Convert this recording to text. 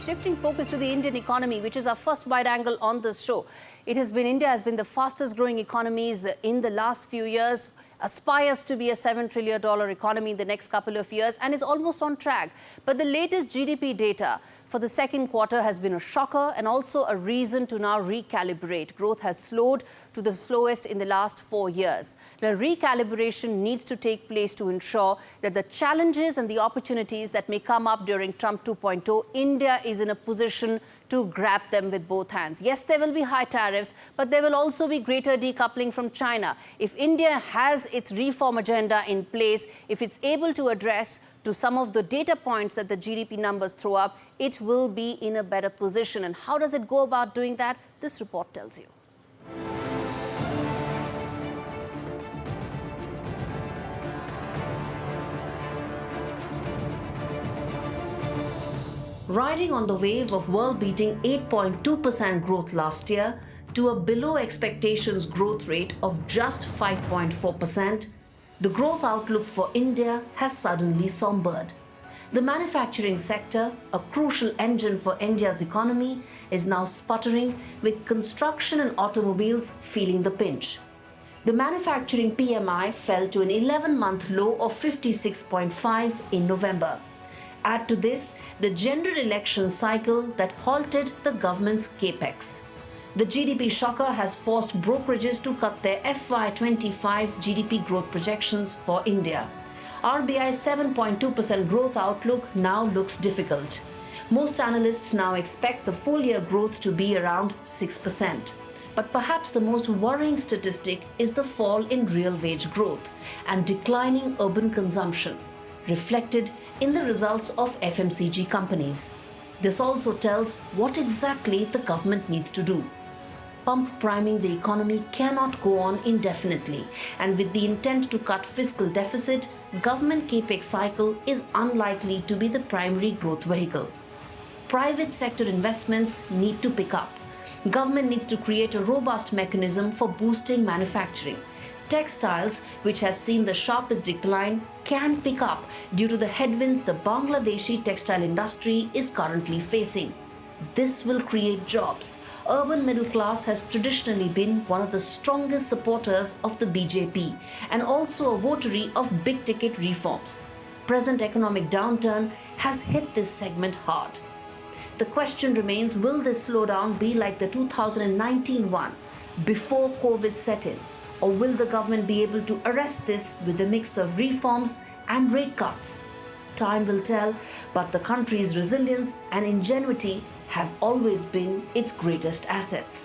shifting focus to the Indian economy, which is our first wide angle on this show. India has been the fastest growing economies in the last few years, aspires to be a $7 trillion economy in the next couple of years and is almost on track. But the latest GDP data for the second quarter has been a shocker and also a reason to now recalibrate. Growth has slowed to the slowest in the last 4 years. The recalibration needs to take place to ensure that the challenges and the opportunities that may come up during Trump 2.0, India is in a position to grab them with both hands. Yes, there will be high tariffs, but there will also be greater decoupling from China. If India has its reform agenda in place, if it's able to address to some of the data points that the GDP numbers throw up, it will be in a better position. And how does it go about doing that? This report tells you. Riding on the wave of world-beating 8.2% growth last year to a below expectations growth rate of just 5.4%, the growth outlook for India has suddenly sombered. The manufacturing sector, a crucial engine for India's economy, is now sputtering, with construction and automobiles feeling the pinch. The manufacturing PMI fell to an 11-month low of 56.5 in November. Add to this the general election cycle that halted the government's capex. The GDP shocker has forced brokerages to cut their FY25 GDP growth projections for India. RBI's 7.2% growth outlook now looks difficult. Most analysts now expect the full-year growth to be around 6%. But perhaps the most worrying statistic is the fall in real wage growth and declining urban consumption, reflected in the results of FMCG companies. This also tells what exactly the government needs to do. Pump priming the economy cannot go on indefinitely, and with the intent to cut fiscal deficit, government capex cycle is unlikely to be the primary growth vehicle. Private sector investments need to pick up. Government needs to create a robust mechanism for boosting manufacturing. Textiles, which has seen the sharpest decline, can pick up due to the headwinds the Bangladeshi textile industry is currently facing. This will create jobs. Urban middle class has traditionally been one of the strongest supporters of the BJP and also a votary of big-ticket reforms. Present economic downturn has hit this segment hard. The question remains, will this slowdown be like the 2019 one, before COVID set in? Or will the government be able to arrest this with a mix of reforms and rate cuts? Time will tell, but the country's resilience and ingenuity have always been its greatest assets.